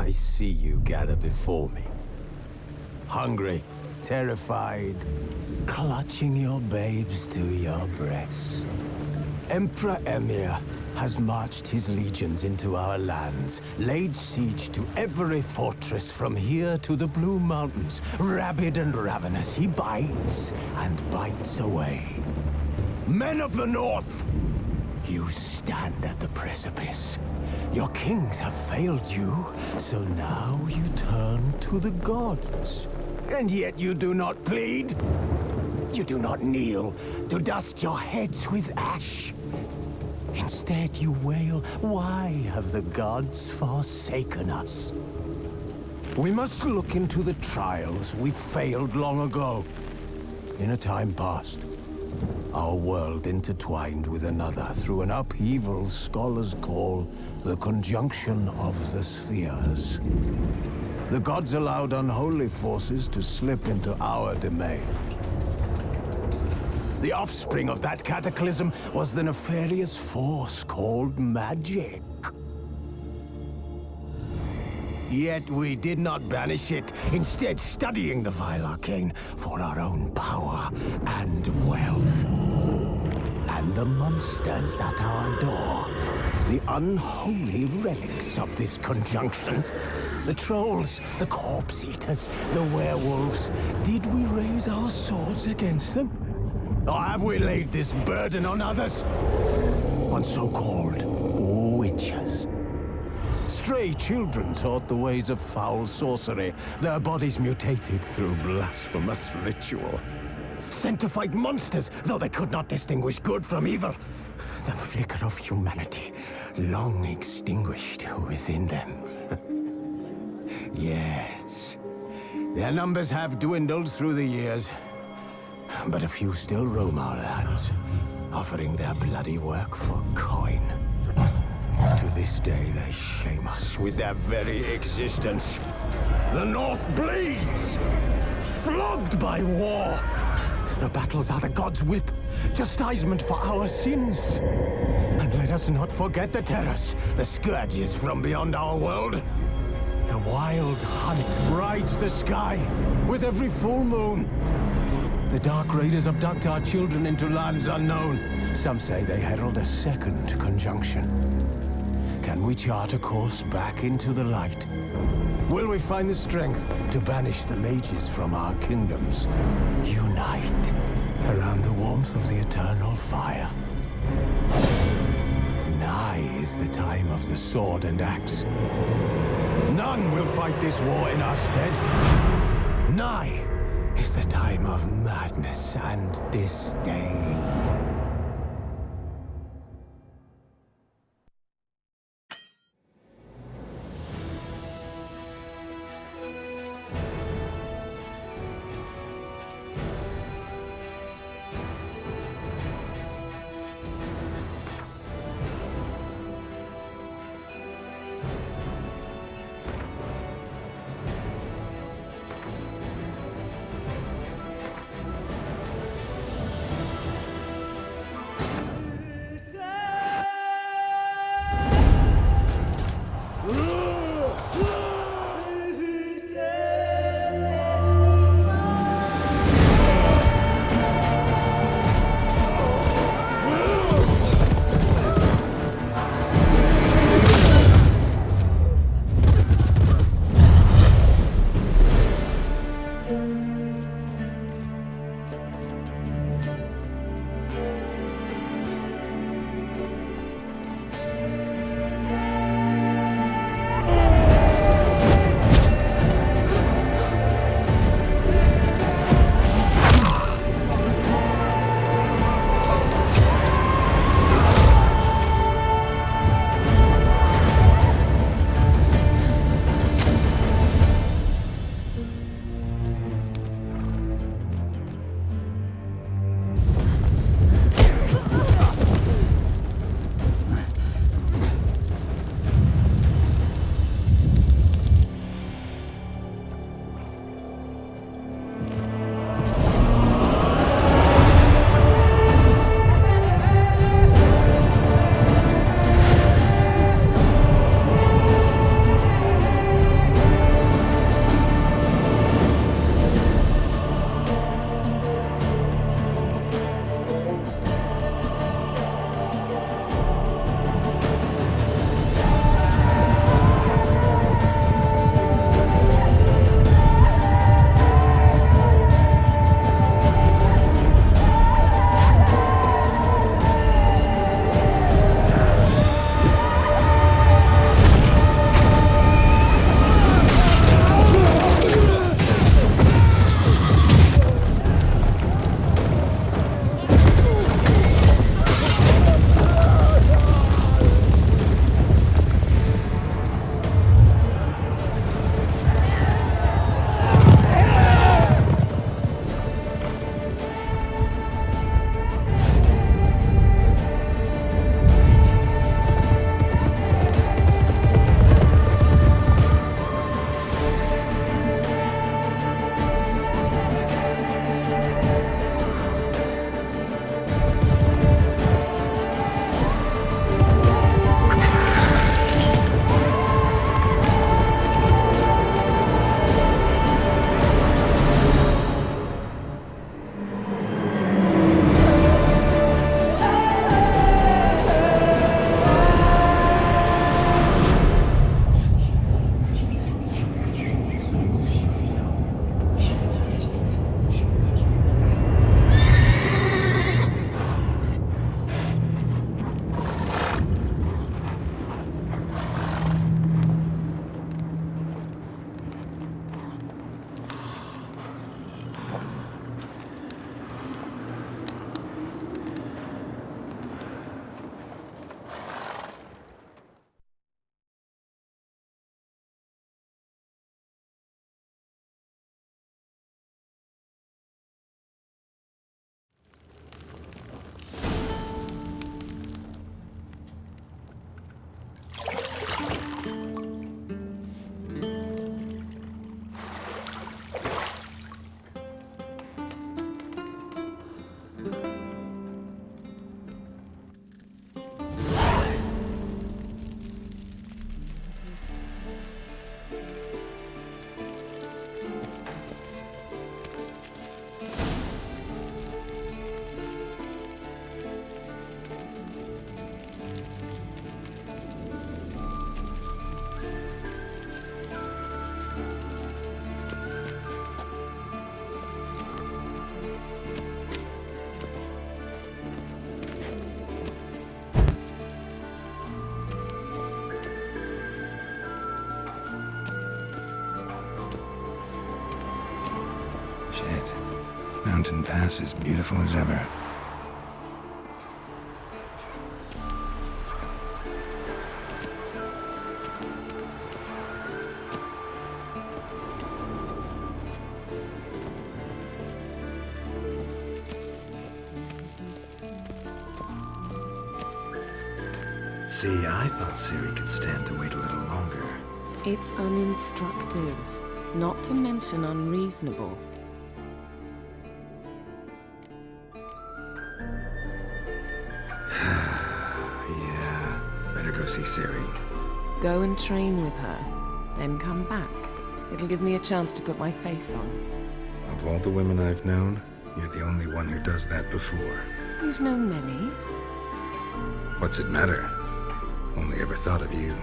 I see you gather before me. Hungry, terrified, clutching your babes to your breast. Emperor Emir has marched his legions into our lands, laid siege to every fortress from here to the Blue Mountains. Rabid and ravenous, he bites and bites away. Men of the North, you stand at the precipice. Your kings have failed you, so now you turn to the gods. And yet you do not plead. You do not kneel to dust your heads with ash. Instead you wail, why have the gods forsaken us? We must look into the trials we failed long ago. In a time past, our world intertwined with another through an upheaval scholars call the conjunction of the spheres. The gods allowed unholy forces to slip into our domain. The offspring of that cataclysm was the nefarious force called magic. Yet we did not banish it, instead studying the vile arcane for our own power and wealth. And the monsters at our door, the unholy relics of this conjunction. The trolls, the corpse-eaters, the werewolves. Did we raise our swords against them? Or have we laid this burden on others? On so-called witches. Stray children taught the ways of foul sorcery, their bodies mutated through blasphemous ritual. Sent to fight monsters, though they could not distinguish good from evil. The flicker of humanity, long extinguished within them. Yes, their numbers have dwindled through the years. But a few still roam our lands, offering their bloody work for coin. To this day, they shame us with their very existence. The North bleeds, flogged by war. The battles are the gods' whip, chastisement for our sins. And let us not forget the terrors, the scourges from beyond our world. The wild hunt rides the sky with every full moon. The Dark Raiders abduct our children into lands unknown. Some say they herald a second conjunction. Can we chart a course back into the light? Will we find the strength to banish the mages from our kingdoms? Unite around the warmth of the eternal fire. Nigh is the time of the sword and axe. None will fight this war in our stead. Nigh is the time of madness and disdain. Shit. Mountain Pass is beautiful as ever. See, I thought Ciri could stand to wait a little longer. It's uninstructive, not to mention unreasonable. Yeah, better go see Ciri. Go and train with her, then come back. It'll give me a chance to put my face on. Of all the women I've known, you're the only one who does that before. You've known many. What's it matter? Only ever thought of you.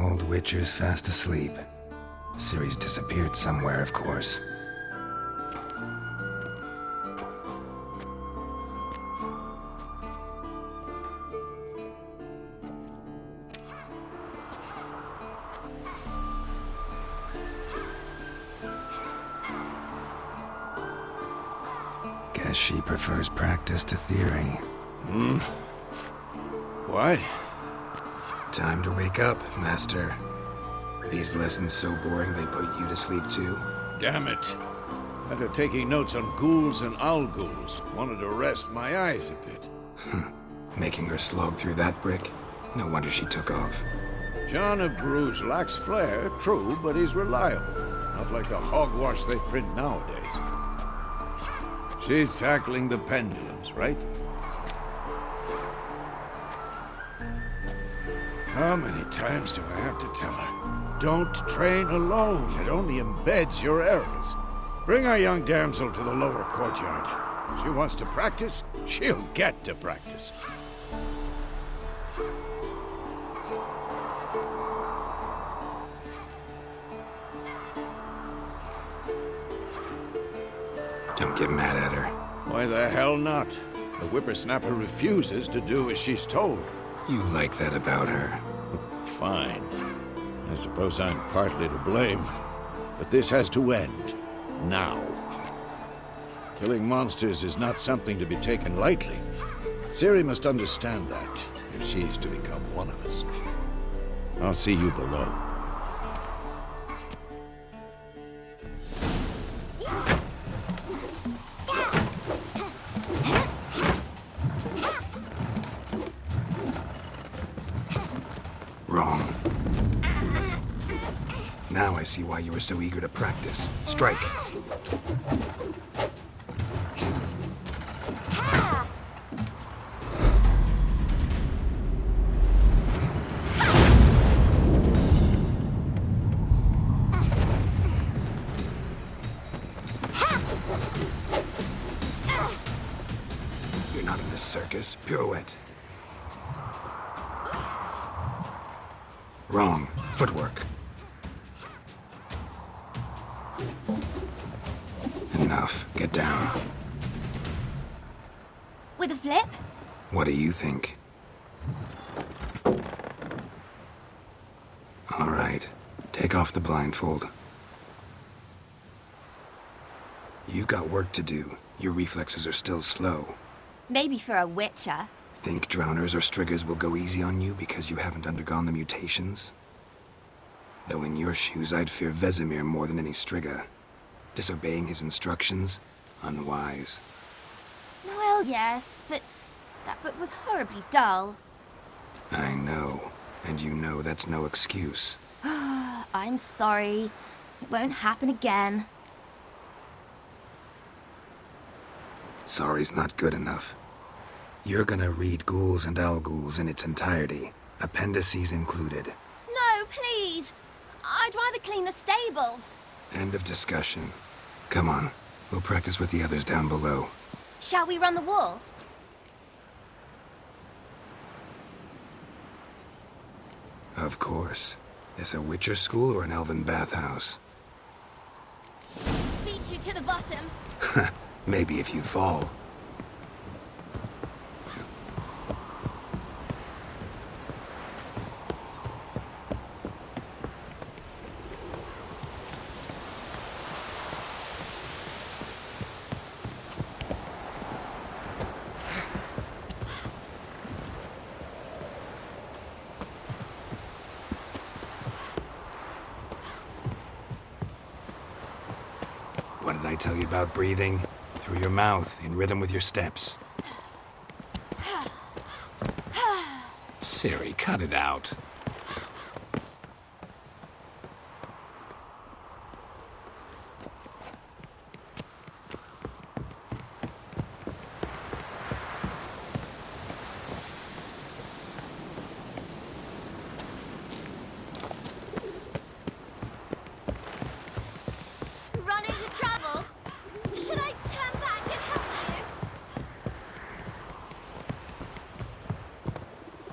Old Witcher's fast asleep. Ciri's disappeared somewhere, of course. Guess she prefers practice to theory. What? Time to wake up, Master. These lessons so boring they put you to sleep too? Damn it. After taking notes on ghouls and owl-ghouls, wanted to rest my eyes a bit. Making her slog through that brick? No wonder she took off. John of Bruges lacks flair, true, but he's reliable. Not like the hogwash they print nowadays. She's tackling the pendulums, right? How many times do I have to tell her? Don't train alone. It only embeds your errors. Bring our young damsel to the lower courtyard. If she wants to practice, she'll get to practice. Don't get mad at her. Why the hell not? The whippersnapper refuses to do as she's told. You like that about her. Fine. I suppose I'm partly to blame. But this has to end. Now. Killing monsters is not something to be taken lightly. Ciri must understand that, if she's to become one of us. I'll see you below. Wrong. Now I see why you were so eager to practice. Strike. You're not in this circus. Pirouette. Wrong. Footwork. Enough. Get down. with a flip? What do you think? All right, take off the blindfold. You've got work to do. Your reflexes are still slow. Maybe for a witcher. Think drowners or striggers will go easy on you because you haven't undergone the mutations? Though in your shoes, I'd fear Vesemir more than any strigger. Disobeying his instructions? Unwise. Well, yes, but that book was horribly dull. I know. And you know that's no excuse. I'm sorry. It won't happen again. Sorry's not good enough. You're gonna read Ghouls and Al-Ghouls in its entirety, appendices included. No, please! I'd rather clean the stables. End of discussion. Come on, we'll practice with the others down below. Shall we run the walls? Of course. This a Witcher school or an elven bathhouse? Beat you to the bottom. Maybe if you fall. What did I tell you about breathing? Through your mouth, in rhythm with your steps. Siri, cut it out. Run into trouble? Should I turn back and help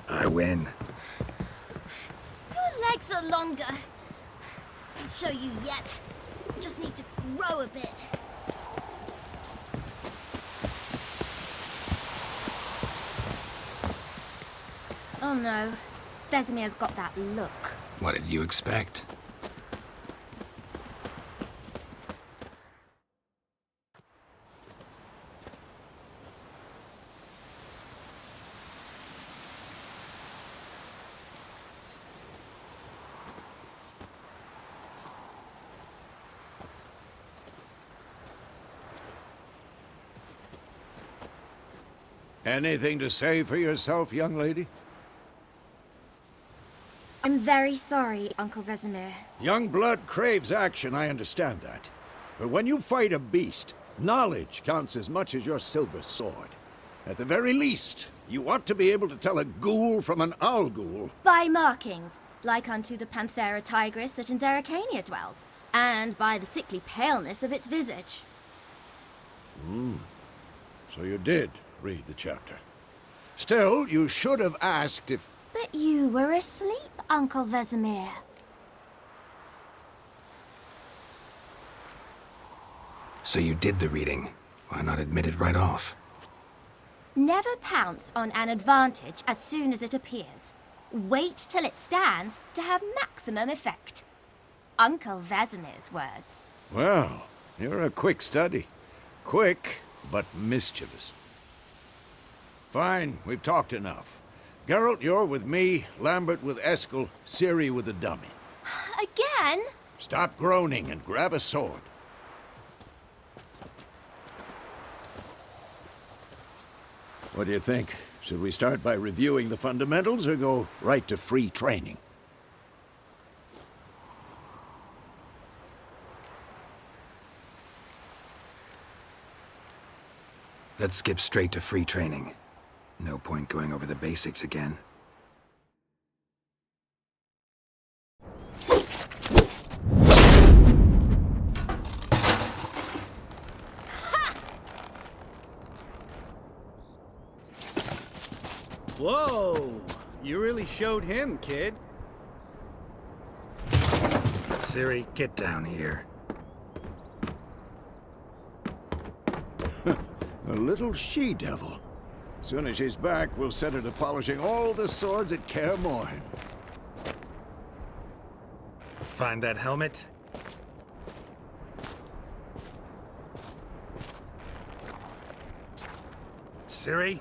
you? I win. Your legs are longer. I'll show you yet. Just need to grow a bit. Oh no. Vesemir's got that look. What did you expect? Anything to say for yourself, young lady? I'm very sorry, Uncle Vesemir. Young blood craves action, I understand that. But when you fight a beast, knowledge counts as much as your silver sword. At the very least, you ought to be able to tell a ghoul from an owl-ghoul. By markings, like unto the Panthera tigris that in Zeracania dwells, and by the sickly paleness of its visage. So you did read the chapter. Still, you should have asked if... But you were asleep, Uncle Vesemir. So you did the reading. Why not admit it right off? Never pounce on an advantage as soon as it appears. Wait till it stands to have maximum effect. Uncle Vesemir's words. Well, you're a quick study. Quick, but mischievous. Fine, we've talked enough. Geralt, you're with me, Lambert with Eskel, Ciri with the dummy. Again? Stop groaning and grab a sword. What do you think? Should we start by reviewing the fundamentals or go right to free training? Let's skip straight to free training. No point going over the basics again. Whoa! You really showed him, kid. Ciri, get down here. A little she-devil. Soon as she's back, we'll set her to polishing all the swords at Kaer Morhen. Find that helmet? Ciri?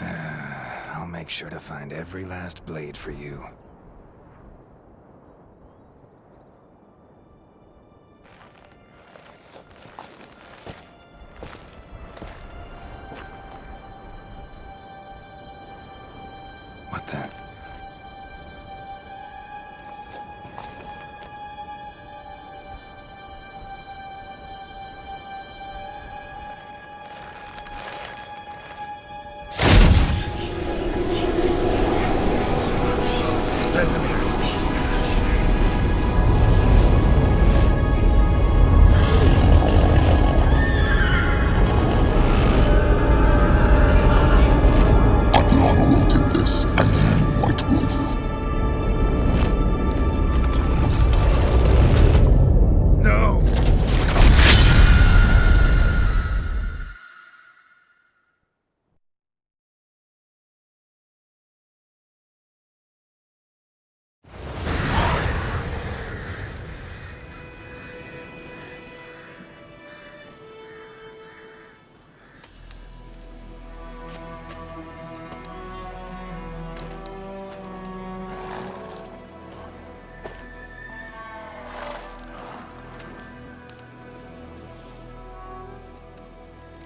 I'll make sure to find every last blade for you. What the? Vesemir. Aviana wanted this, and then White Wolf. No!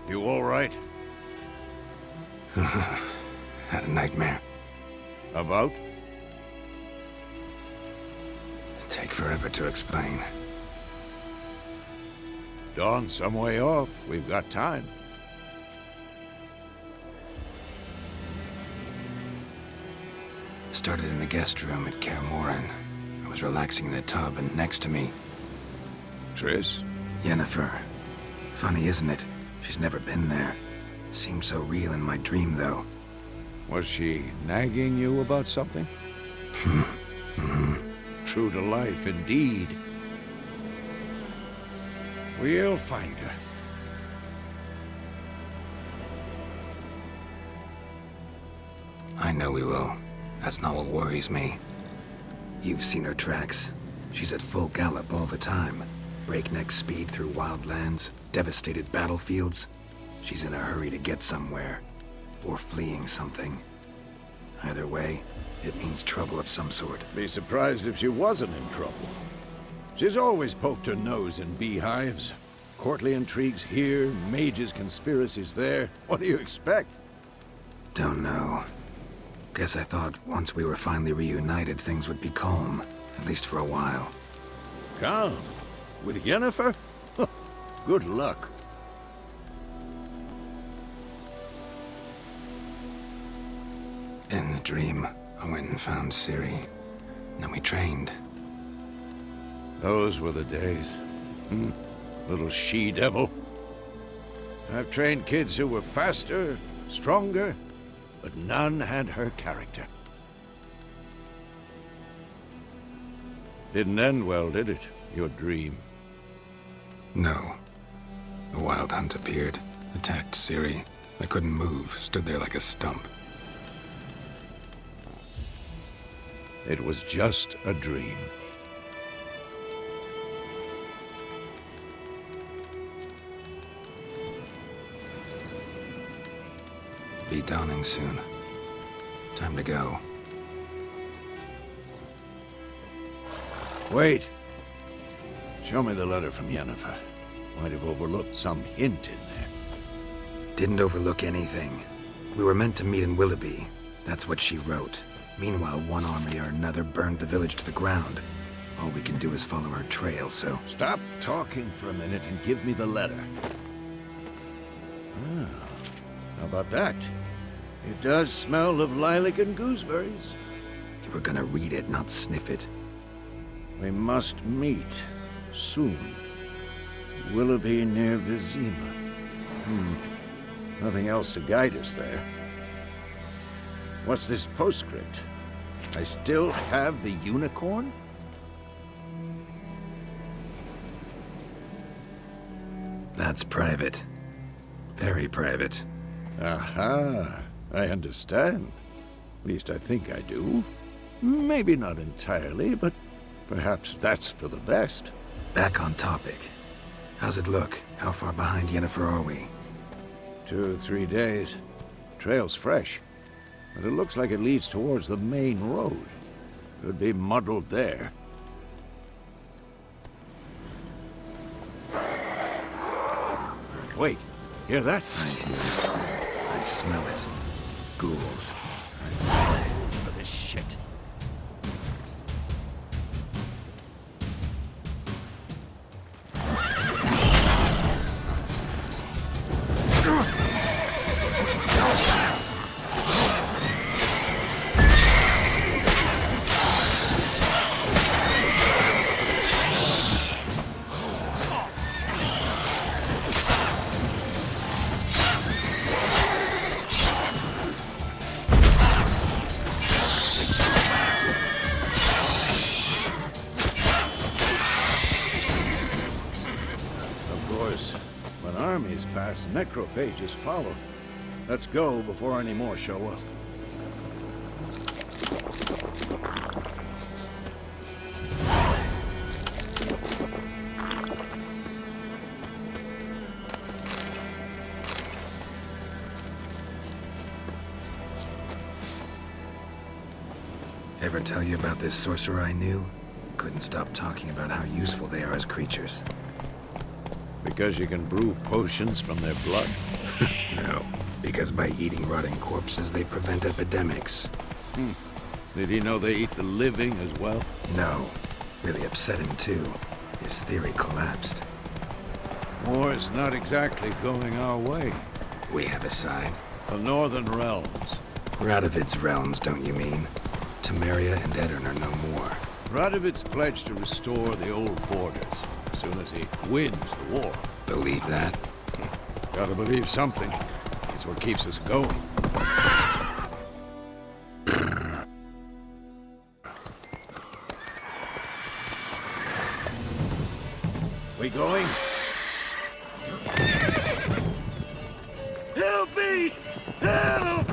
You all right? Had a nightmare. About? Take forever to explain. Dawn's some way off. We've got time. Started in the guest room at Kaer Morhen. I was relaxing in the tub, and next to me, Triss? Yennefer. Funny, isn't it? She's never been there. Seemed so real in my dream, though. Was she nagging you about something? True to life, indeed. We'll find her. I know we will. That's not what worries me. You've seen her tracks. She's at full gallop all the time. Breakneck speed through wild lands, devastated battlefields. She's in a hurry to get somewhere. Or fleeing something. Either way, it means trouble of some sort. Be surprised if she wasn't in trouble. She's always poked her nose in beehives. Courtly intrigues here, mages' conspiracies there. What do you expect? Don't know. Guess I thought once we were finally reunited, things would be calm. At least for a while. Calm? With Yennefer? Good luck. In the dream, I went and found Ciri. Then we trained. Those were the days. Little she-devil. I've trained kids who were faster, stronger, but none had her character. Didn't end well, did it? Your dream? No. A wild hunt appeared, attacked Ciri. I couldn't move, stood there like a stump. It was just a dream. Be dawning soon. Time to go. Wait. Show me the letter from Yennefer. Might have overlooked some hint in there. Didn't overlook anything. We were meant to meet in Willoughby. That's what she wrote. Meanwhile, one army or another burned the village to the ground. All we can do is follow her trail, so... Stop talking for a minute and give me the letter. How about that? It does smell of lilac and gooseberries. You were gonna read it, not sniff it. We must meet soon. Willoughby near Vizima. Nothing else to guide us there. What's this postscript? I still have the unicorn? That's private. Very private. Aha, I understand. At least I think I do. Maybe not entirely, but perhaps that's for the best. Back on topic. How's it look? How far behind Yennefer are we? 2 or 3 days. Trail's fresh, but it looks like it leads towards the main road. Could be muddled there. Wait, hear that? I hear it. I smell it. Ghouls. For this shit. When armies pass, necrophages follow. Let's go before any more show up. Ever tell you about this sorcerer I knew? Couldn't stop talking about how useful they are as creatures. Because you can brew potions from their blood? No, because by eating rotting corpses, they prevent epidemics. Did he know they eat the living as well? No. Really upset him, too. His theory collapsed. War's not exactly going our way. We have a side. The Northern Realms. Radovid's realms, don't you mean? Temeria and Edirn are no more. Radovid's pledged to restore the old borders as soon as he wins the war. Believe that? Gotta believe something. It's what keeps us going. We going? Help me! Help!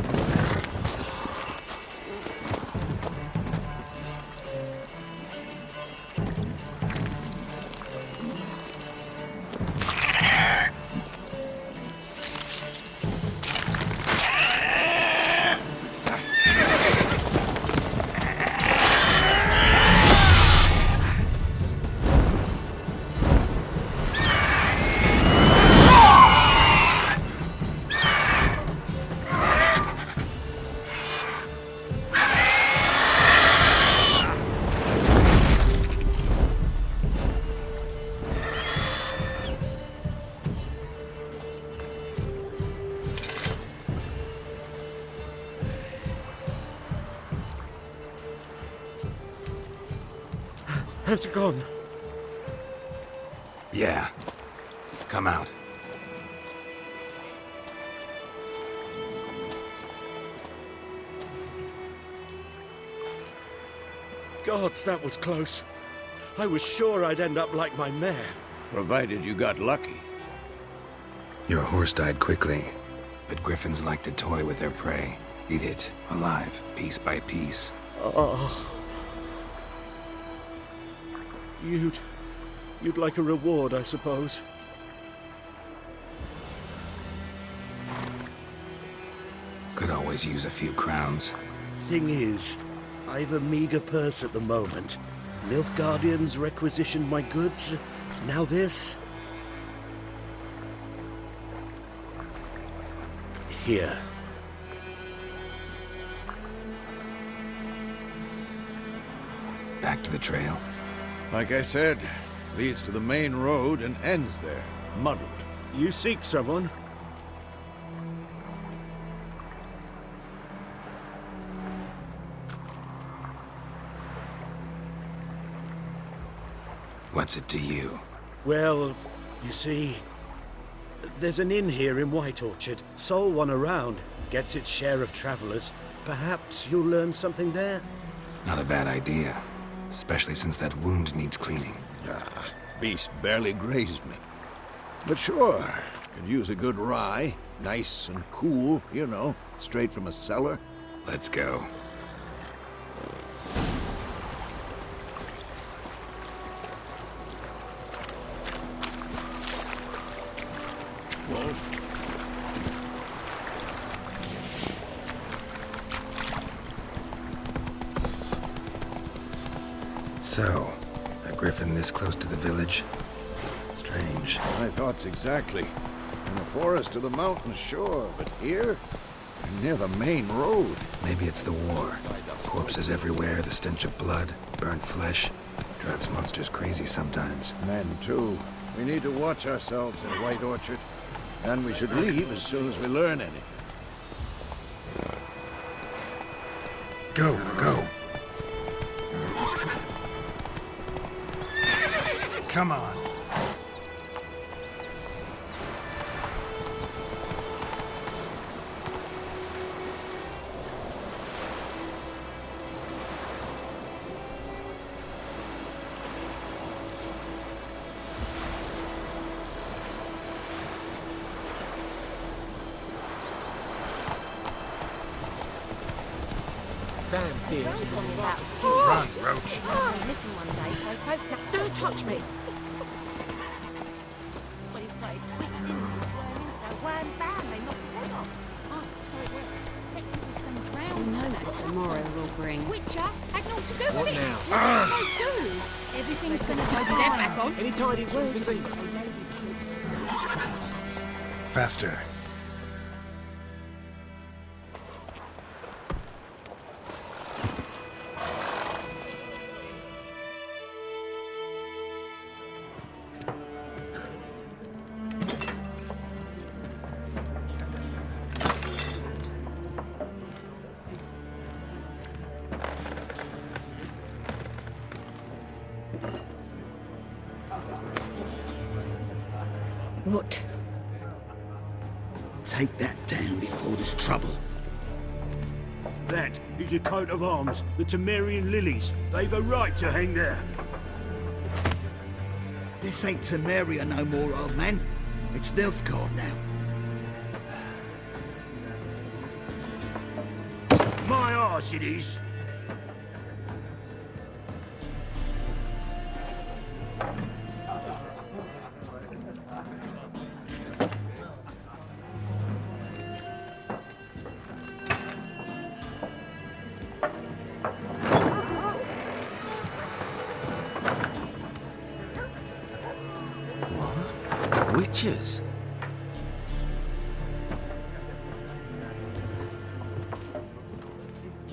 Has it gone? Yeah. Come out. Gods, that was close. I was sure I'd end up like my mare. Provided you got lucky. Your horse died quickly, but griffins like to toy with their prey. Eat it, alive, piece by piece. Oh. You'd like a reward, I suppose. Could always use a few crowns. Thing is, I've a meager purse at the moment. Nilfgaardians requisitioned my goods. Now this. Here. Back to the trail. Like I said, leads to the main road and ends there, muddled. You seek someone? What's it to you? Well, you see, there's an inn here in White Orchard. Sole one around. Gets its share of travelers. Perhaps you'll learn something there? Not a bad idea. Especially since that wound needs cleaning. Ah, beast barely grazed me. But sure, Could use a good rye. Nice and cool, you know, straight from a cellar. Let's go. Wolf. So, a griffin this close to the village? Strange. My thoughts exactly. In the forest or the mountains, sure, but here? Near the main road. Maybe it's the war. Corpses everywhere, the stench of blood, burnt flesh. Drives monsters crazy sometimes. Men, too. We need to watch ourselves in White Orchard. And we should leave as soon as we learn anything. Go, go. Come on. Damn things. Don't tell me about the Run, Roach. I'm missing one day, so don't touch me. When he started twisting and squirming, so wham bam, they knocked his head off. Oh, so it worked. Except it was some drowned. You know that tomorrow will bring. Witcher had naught to do What with it. now? What did they do? Everything's gonna Sew be his head fine. back on. Any tidings from the They scene? laid his corpse. Faster. What? Take that down before there's trouble. That is a coat of arms, the Temerian lilies. They've a right to hang there. This ain't Temeria no more, old man. It's Nilfgaard now. My arse it is. Witches?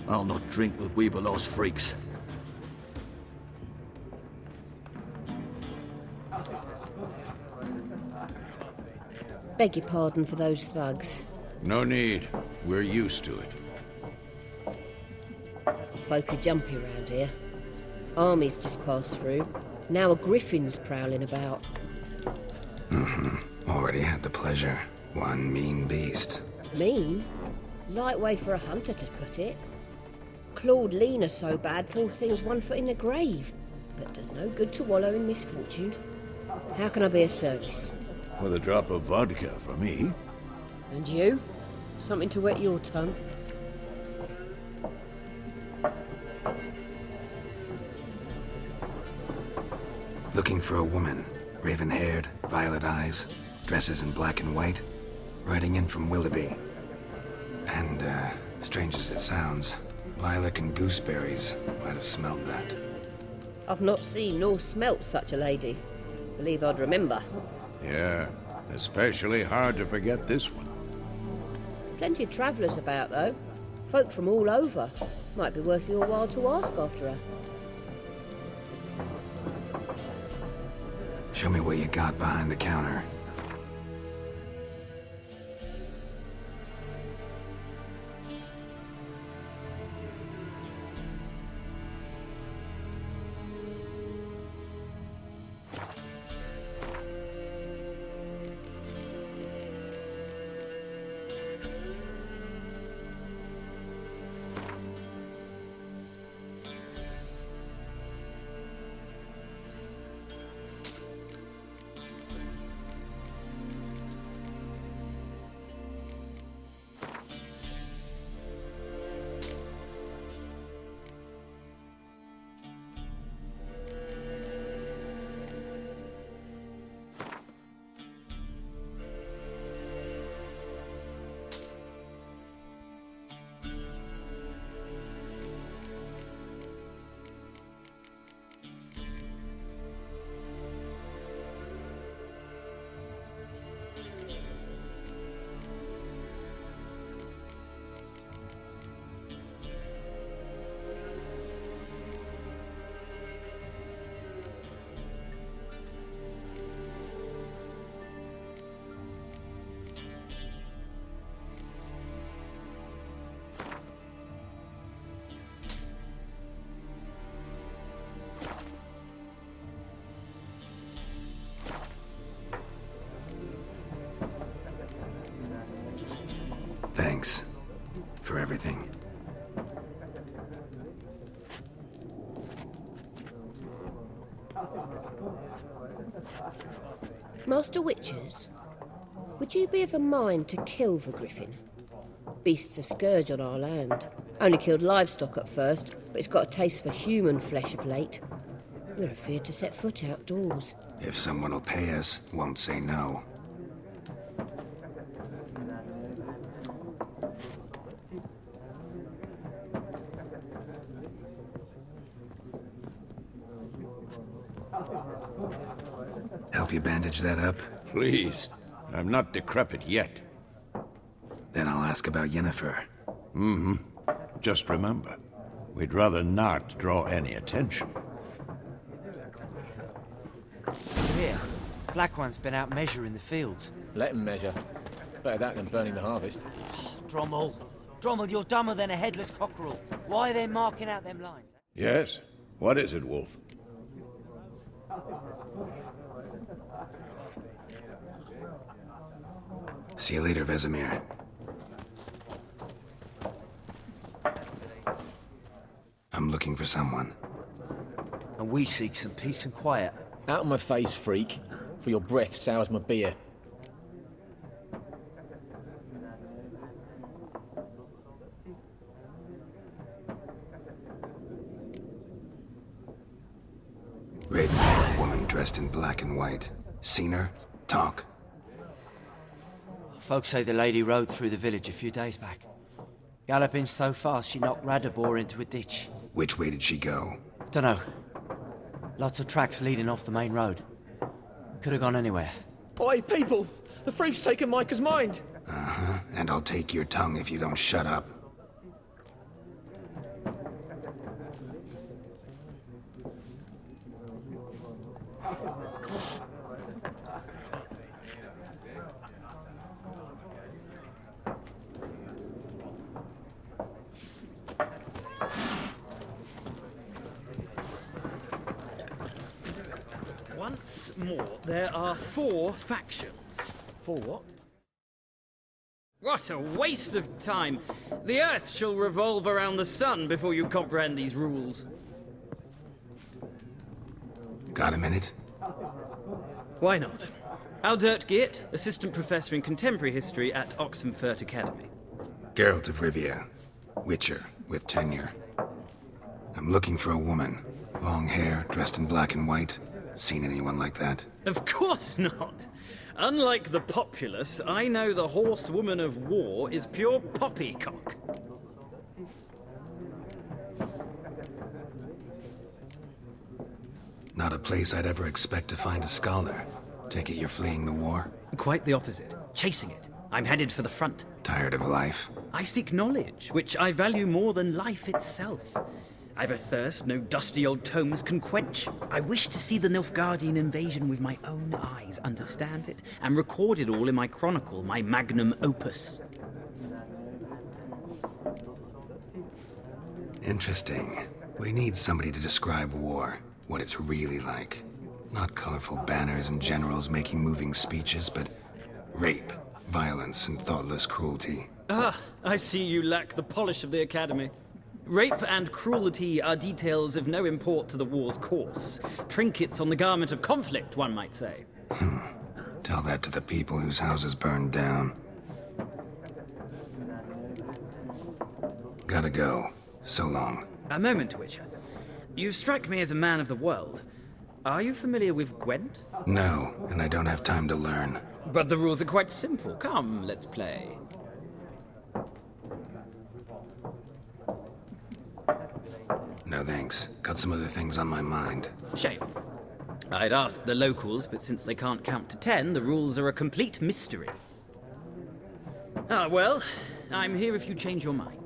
I'll not drink with Weaverlaw's freaks. Beg your pardon for those thugs. No need. We're used to it. Folk are jumpy round here. Armies just passed through. Now a griffin's prowling about. Already had the pleasure. One mean beast. Mean? Light way for a hunter to put it. Clawed Lena so bad, poor thing's 1 foot in the grave. But does no good to wallow in misfortune. How can I be of service? With a drop of vodka for me. And you? Something to wet your tongue? Looking for a woman. Raven-haired, violet eyes, dresses in black and white. Riding in from Willoughby. And, strange as it sounds, lilac and gooseberries might have smelled that. I've not seen nor smelt such a lady. Believe I'd remember. Yeah, especially hard to forget this one. Plenty of travellers about, though. Folk from all over. Might be worth your while to ask after her. Show me what you got behind the counter. Thanks for everything. Master Witchers, would you be of a mind to kill the griffin? Beast's a scourge on our land. Only killed livestock at first, but it's got a taste for human flesh of late. We're afeard to set foot outdoors. If someone will pay us, won't say no. Help you bandage that up? Please. I'm not decrepit yet. Then I'll ask about Yennefer. Mm-hmm. Just remember, we'd rather not draw any attention. Here, Black One's been out measuring the fields. Let him measure. Better that than burning the harvest. Drommel. Drommel, you're dumber than a headless cockerel. Why are they marking out them lines? Yes? What is it, Wolf? See you later, Vesemir. I'm looking for someone. And we seek some peace and quiet. Out of my face, freak. For your breath sours my beer. Raven-haired woman dressed in black and white. Seen her? Talk. Folks say the lady rode through the village a few days back. Galloping so fast she knocked Radabor into a ditch. Which way did she go? Dunno. Lots of tracks leading off the main road. Could have gone anywhere. Oi, people! The freak's taken Micah's mind! Uh-huh. And I'll take your tongue if you don't shut up. Once more, there are 4 factions. 4 what? What a waste of time! The Earth shall revolve around the sun before you comprehend these rules. Got a minute? Why not? Aldert Geert, Assistant Professor in Contemporary History at Oxenfurt Academy. Geralt of Rivia. Witcher, with tenure. I'm looking for a woman. Long hair, dressed in black and white. Seen anyone like that? Of course not! Unlike the populace, I know the horsewoman of war is pure poppycock. Not a place I'd ever expect to find a scholar. Take it you're fleeing the war? Quite the opposite. Chasing it. I'm headed for the front. Tired of life? I seek knowledge, which I value more than life itself. I've a thirst no dusty old tomes can quench. I wish to see the Nilfgaardian invasion with my own eyes, understand it, and record it all in my chronicle, my magnum opus. Interesting. We need somebody to describe war, what it's really like. Not colorful banners and generals making moving speeches, but rape, violence, and thoughtless cruelty. Ah, I see you lack the polish of the Academy. Rape and cruelty are details of no import to the war's course. Trinkets on the garment of conflict, one might say. Tell that to the people whose houses burned down. Gotta go. So long. A moment, Witcher. You strike me as a man of the world. Are you familiar with Gwent? No, and I don't have time to learn. But the rules are quite simple. Come, let's play. No thanks. Got some other things on my mind. Shame. I'd ask the locals, but since they can't count to 10, the rules are a complete mystery. Ah, well, I'm here if you change your mind.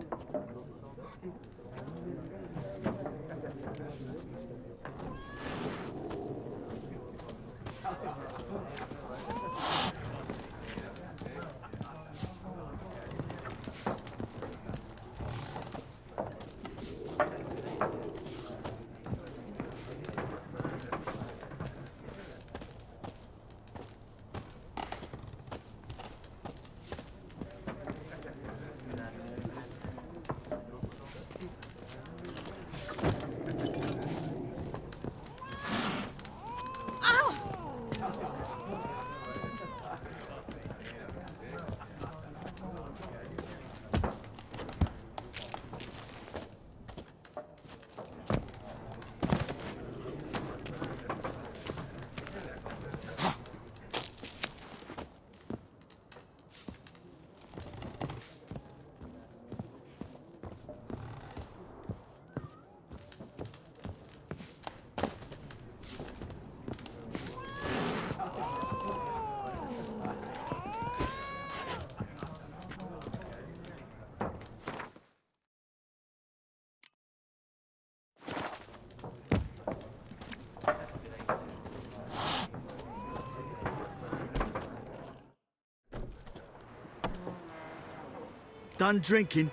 Done drinking?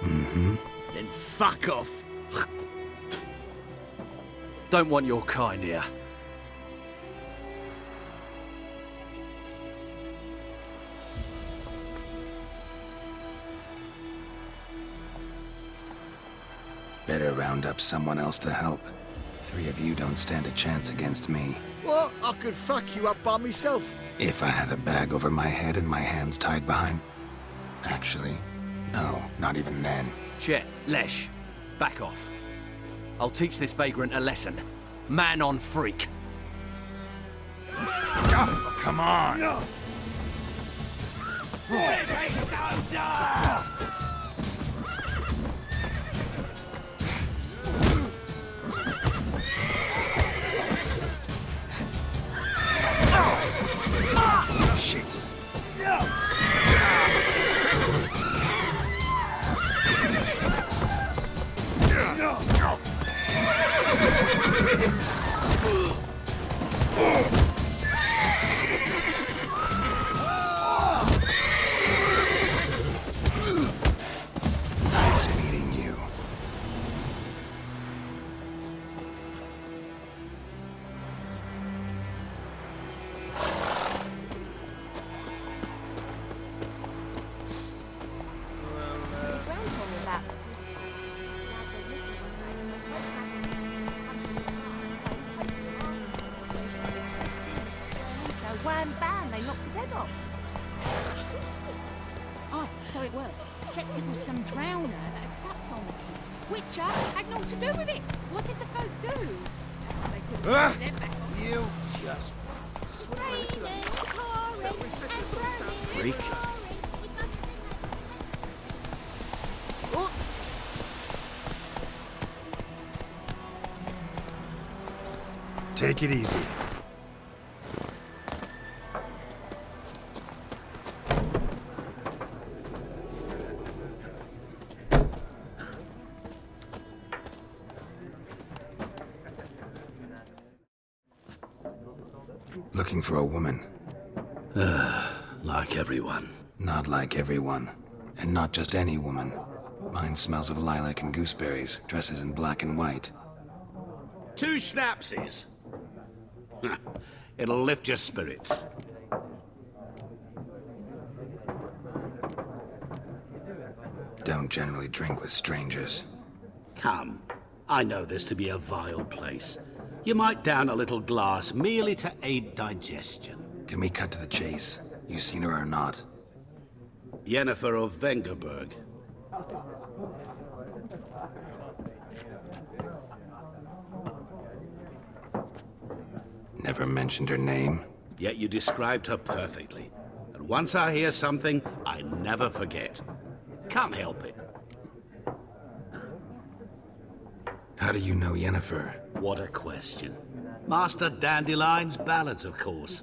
Mm-hmm. Then fuck off. Don't want your kind here. Better round up someone else to help. 3 of you don't stand a chance against me. What? I could fuck you up by myself. If I had a bag over my head and my hands tied behind... Actually, no, not even then. Chet, Lesh, back off. I'll teach this vagrant a lesson. Man on freak. Oh, come on! Shit. Nice meeting you. So wham bam, they knocked his head off. Aye, so it were. Except it was some drowner that had supped on the kid. Witcher had naught to do with it. What did the folk do? They could have his head back on. You just... It's raining, pouring, and burning. Freak. Take it easy. Looking for a woman. Like everyone. Not like everyone. And not just any woman. Mine smells of lilac and gooseberries, dresses in black and white. 2 schnapsies. It'll lift your spirits. Don't generally drink with strangers. Come. I know this to be a vile place. You might down a little glass merely to aid digestion. Can we cut to the chase? You seen her or not? Yennefer of Vengerberg. Never mentioned her name. Yet you described her perfectly. And once I hear something, I never forget. Can't help it. How do you know Yennefer? What a question. Master Dandelion's ballads, of course.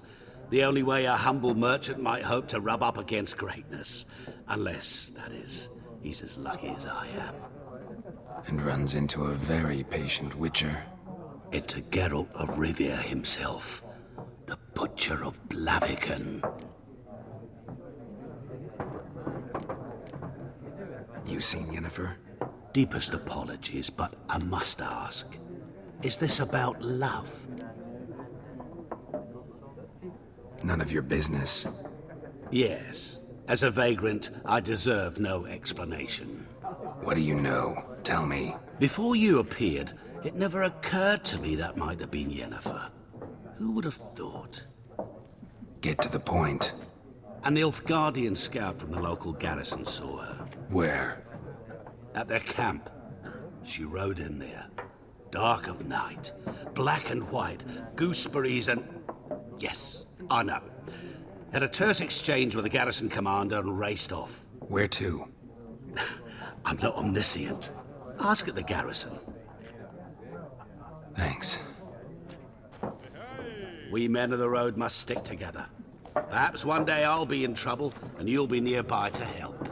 The only way a humble merchant might hope to rub up against greatness. Unless, that is, he's as lucky as I am. And runs into a very patient witcher. It's a Geralt of Rivia himself. The Butcher of Blaviken. You seen Yennefer? Deepest apologies, but I must ask. Is this about love? None of your business. Yes. As a vagrant, I deserve no explanation. What do you know? Tell me. Before you appeared, it never occurred to me that might have been Yennefer. Who would have thought? Get to the point. An Nilfgaardian scout from the local garrison saw her. Where? At their camp. She rode in there. Dark of night. Black and white. Gooseberries and... Yes, I know. Had a terse exchange with the garrison commander and raced off. Where to? I'm not omniscient. Ask at the garrison. Thanks. We men of the road must stick together. Perhaps one day I'll be in trouble and you'll be nearby to help.